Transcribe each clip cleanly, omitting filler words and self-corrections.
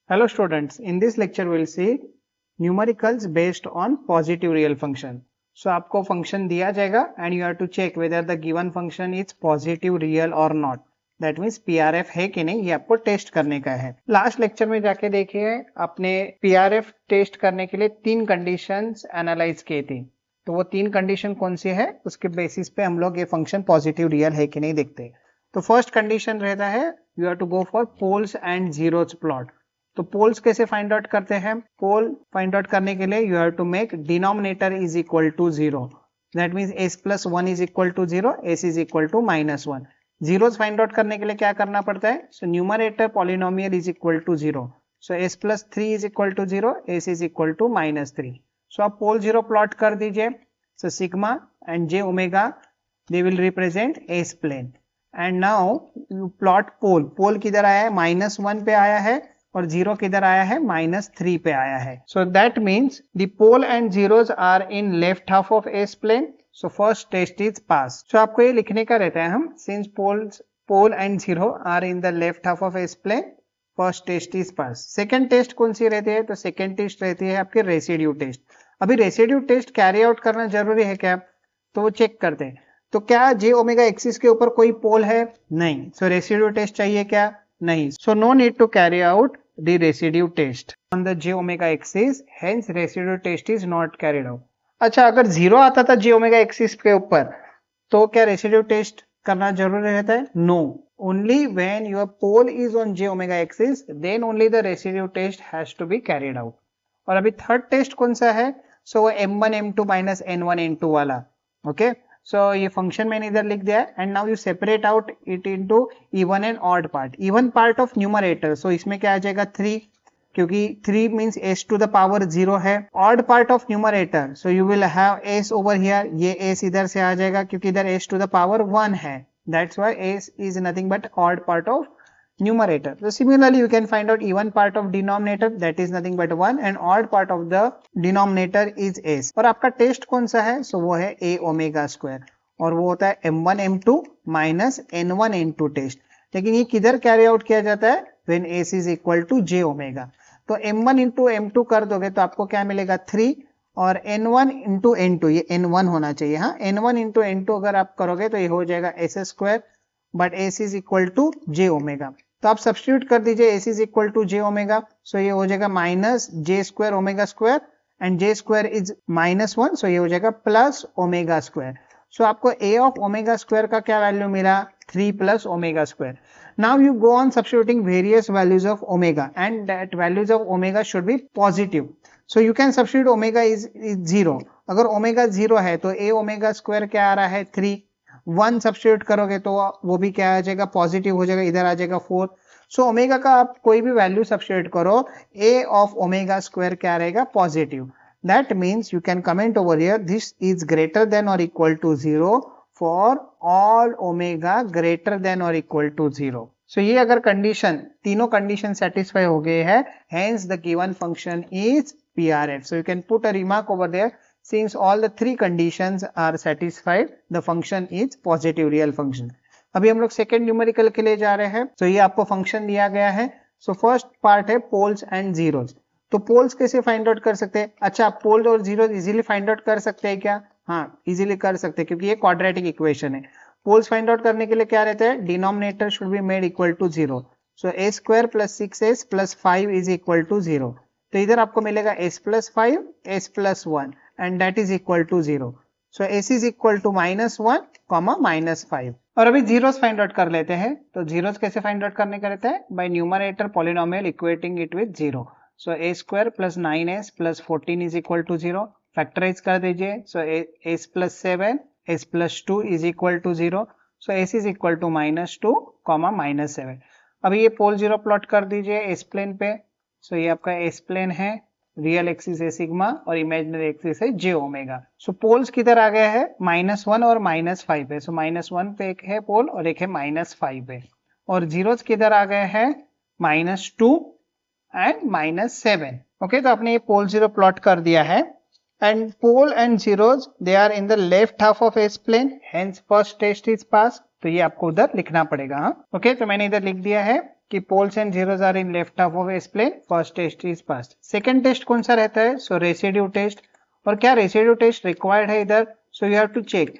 Hello students, in this lecture we will see numericals based on positive real function. So आपको function दिया जाएगा and you have to check whether the given function is positive real or not. That means PRF है कि नहीं, ये आपको test करने का है. लास्ट लेक्चर में जाके देखिए आपने PRF टेस्ट करने के लिए 3 कंडीशंस एनालाइज किए थे. तो वो 3 कंडीशन कौन सी है, उसके बेसिस पे हम लोग ये फंक्शन पॉजिटिव रियल है कि नहीं देखते हैं. तो फर्स्ट कंडीशन रहता है you have to go for poles and zeros plot. तो पोल्स कैसे फाइंड आउट करते हैं? पोल फाइंड आउट करने के लिए you have to make denominator is equal to 0. That means s plus 1 is equal to 0, s is equal to -1. Zeros find out करने के लिए क्या करना पड़ता है? So numerator polynomial is equal to 0. So s plus 3 is equal to 0, s is equal to -3. So आप pole 0 plot कर दीजिए. So sigma and j omega they will represent S plane. And now you plot pole. Pole किधर आया है? -1 पे आया है और 0 किधर आया है? -3 पे आया है. So that means the pole and zeros are in left half of S plane. So first test is pass. So आपको ये लिखने का रहता है हम since pole and zero are in the left half of S plane, first test is pass. Second test कौन सी रहती है? तो सेकेंड टेस्ट रहती है आपके रेसिड्यू टेस्ट. अभी रेसिड्यू टेस्ट कैरी आउट करना जरूरी है क्या? तो वो चेक करते हैं. तो क्या जे ओमेगा एक्सिस के ऊपर कोई पोल है? नहीं. सो रेसिड्यू टेस्ट चाहिए क्या? नहीं. So no need to carry out the residue test on the j omega axis, hence residue test is not carried out. अच्छा, अगर 0 आता था j omega axis के ऊपर तो क्या रेसिड्यू टेस्ट करना जरूरी रहता है? No. Only when your pole is on j omega axis then only the residue test has to be carried out. और अभी थर्ड टेस्ट कौन सा है? सो वो m1 m2 minus n1 n2 वाला. ओके, सो ये फंक्शन मैंने इधर लिख दिया है. And now you separate out it into even and odd part. Even part of numerator, so इसमें क्या आ जाएगा? 3, क्योंकि 3 means s to the power 0 है. Odd part of numerator, so you will have s over here. ये s इधर से आ जाएगा क्योंकि इधर s टू द पावर 1 है. That's why s is nothing but odd part of numerator. So similarly you can find out even part of denominator, that is nothing but 1, and odd part of the denominator is s. और आपका test कौन सा है? सो वो है a omega square और वो होता है m1 m2 minus n1 n2 test. लेकिन ये किधर कैरी आउट किया जाता है? when s is equal to j omega. तो m1 into m2 कर दोगे तो आपको क्या मिलेगा? 3 और n1 into n2, ये n1 होना चाहिए. हाँ, n1 into n2 अगर आप करोगे तो ये हो जाएगा s square but s is equal to j omega. तो आप सब्स्टिट्यूट कर दीजिए s is equal to j omega. So ये हो जाएगा minus j square omega square and j square is -1, so ये हो जाएगा प्लस ओमेगा स्क्वायर. सो आपको a ऑफ ओमेगा स्क्वायर का क्या वैल्यू मिला? 3 plus omega square. Now you go on substituting various values of omega and that values of omega should be positive. So you can substitute omega is 0. अगर omega 0 है तो a omega square क्या आ रहा है? 3. 1 substitute करोगे तो वो भी क्या आ जाएगा? पॉजिटिव हो जाएगा. इधर आ जाएगा 4. सो ओमेगा का आप कोई भी वैल्यू सब्स्टिट्यूट करो, a ऑफ ओमेगा स्क्वायर क्या रहेगा? Positive. That means you can comment over here this is greater than और equal to 0 for all omega greater than और इक्वल टू 0. सो ये अगर कंडीशन, तीनों कंडीशन सेटिस्फाई हो गए हैं, hence the given function is PRF. So you can put a remark over there. Since all the 3 conditions are satisfied, the function is positive real function. अभी हम लोग second numerical के लिए जा रहे हैं. तो ये आपको फंक्शन दिया गया है. सो फर्स्ट पार्ट है पोल्स एंड जीरोज. तो पोल्स कैसे फाइंड आउट कर सकते हैं? अच्छा, पोल और जीरोज इजीली फाइंड आउट कर सकते हैं क्या? हाँ, इजीली कर सकते हैं क्योंकि ये क्वाड्रेटिक इक्वेशन है. पोल्स फाइंड आउट करने के लिए क्या रहता है? Denominator should be made equal to 0. So a square plus 6s plus 5 is equal to 0. तो इधर आपको मिलेगा s plus 5, s plus 1 and that is equal to 0. So s is equal to -1, -5. और अभी जीरोस फाइंड आउट कर लेते हैं. तो जीरोस कैसे फाइंड आउट करने का रहता है? By numerator polynomial equating it with 0. So a square plus 9s plus 14 is equal to 0. Factorise कर दीजिए. So s plus 7, s plus 2 is equal to 0. So s is equal to -2, -7. अभी ये पोल 0 plot कर दीजिए एस प्लेन पे. सो ये आपका S plane है. रियल एक्सिस है सिग्मा और इमेजिनरी एक्सिस है j ओमेगा. सो पोल्स किधर आ गया है? -1 और -5 है. सो -1 पे एक है पोल और एक है -5 पे. और जीरोस किधर आ गए हैं? -2 एंड -7. ओके, तो आपने ये पोल 0 प्लॉट कर दिया है. And pole and zeros they are in the left half of S plane, hence first test is pass. तो ये आपको उधर लिखना पड़ेगा। ओके, तो मैंने इधर लिख दिया है कि poles and zeros are in left half of S plane, first test is pass. Second test कौन सा रहता है? So residue test. और क्या रेसिड्यू टेस्ट रिक्वायर्ड है इधर? So you have to check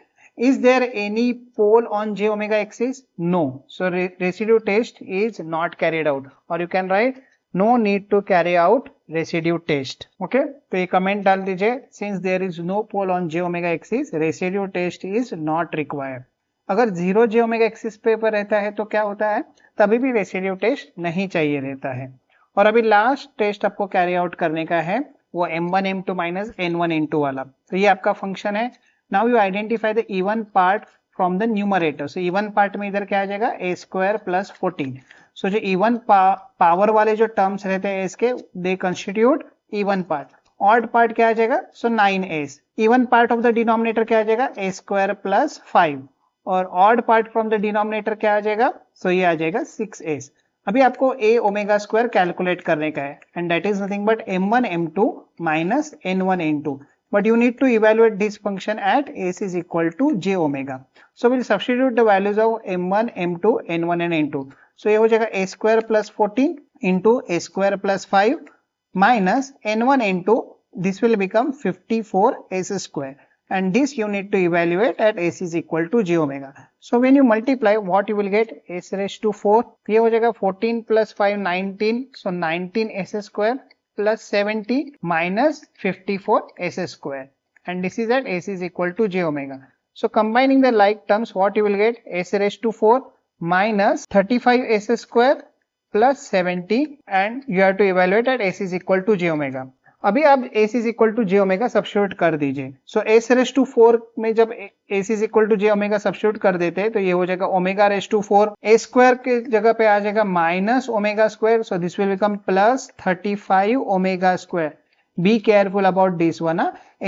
is there any pole on j omega axis? No, so residue test is not carried out, or you can write no need to carry out residue test. Okay, तो ये comment डाल दीजिए, since there is no pole on j omega axis residue test is not required. अगर zero j omega axis पे पर रहता है तो क्या होता है? तभी भी रेसिड्यू टेस्ट नहीं चाहिए रहता है। और अभी लास्ट टेस्ट आपको कैरी आउट करने का है, वो m1 m2 minus n1 n2 वाला। तो ये आपका फंक्शन है। Now you identify the even part from the numerator. So even part में इधर क्या आ जाएगा? a square plus 14. So जो even पावर वाले जो टर्म्स रहते हैं इसके, they constitute even part. Odd part क्या आ जाएगा? So 9s. Even part of the denominator क्या आ जाएगा? a square plus 5. और odd part from the denominator क्या आ जाएगा? So ये आ जाएगा 6s. अभी आपको a ओमेगा स्क्वायर कैलकुलेट करने का है, and that is nothing but m1 m2 minus n1 n2. But you need to evaluate this function at s is equal to j omega. So we'll substitute the values of m1, m2, n1 and n2. So ये हो जाएगा a square plus 14 into a square plus 5 minus n1, n2. This will become 54 s square. And this you need to evaluate at s is equal to j omega. So when you multiply, what you will get? S raised to 4. ये हो जाएगा 14 plus 5 19. So 19 s square plus 70 minus 54 s square, and this is at s is equal to j omega. So combining the like terms, what you will get? S raised to 4 minus 35 s square plus 70, and you have to evaluate at s is equal to j omega. अभी आप s is equal to j omega substitute कर दीजिए। So s raised to 4 में जब s is equal to j omega substitute कर देते हैं तो ये हो जाएगा omega raised to 4, a square के जगह पे आ जाएगा minus omega square, so this will become plus 35 omega square. Be careful about this one,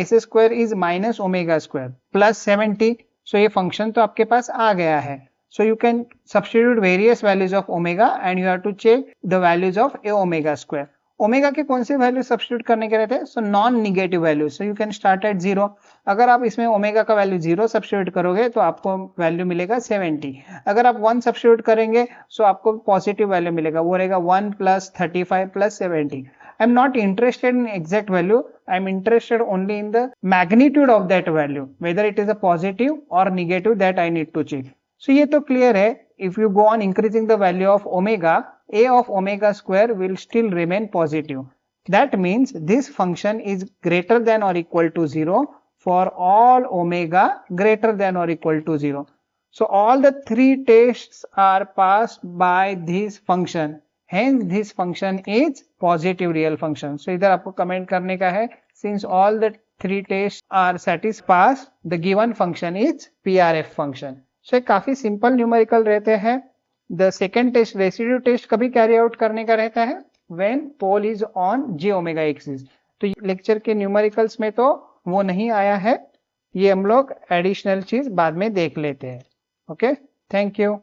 s square is minus omega square plus 70, so ये फंक्शन तो आपके पास आ गया है. So you can substitute various values of omega and you have to check the values of a omega square. Omega के कौन से value substitute करने के रहते हैं? So non negative value, so you can start at 0. अगर आप इसमें ओमेगा का वैल्यू 0 सब्स्टिट्यूट करोगे तो आपको वैल्यू मिलेगा 70. अगर आप 1 सब्स्टिट्यूट करेंगे सो आपको पॉजिटिव वैल्यू मिलेगा, वो रहेगा 1 plus 35 plus 70. I am not interested in exact value, I am interested only in the magnitude of that value, whether it is a positive और negative, that I need to check. So ये तो clear है. If you go on increasing the value of omega, a of omega square will still remain positive. That means this function is greater than or equal to 0 for all omega greater than or equal to 0. So all the three tests are passed by this function. Hence this function is positive real function. So इधर आपको comment करने का है, since all the three tests are satisfied, the given function is PRF function. So काफी simple numerical रहते हैं. The second test residue test कभी carry out करने का रहता है when pole is on j omega axis. तो लेक्चर के न्यूमेरिकल्स में तो वो नहीं आया है, ये हम लोग एडिशनल चीज बाद में देख लेते हैं. Okay, thank you.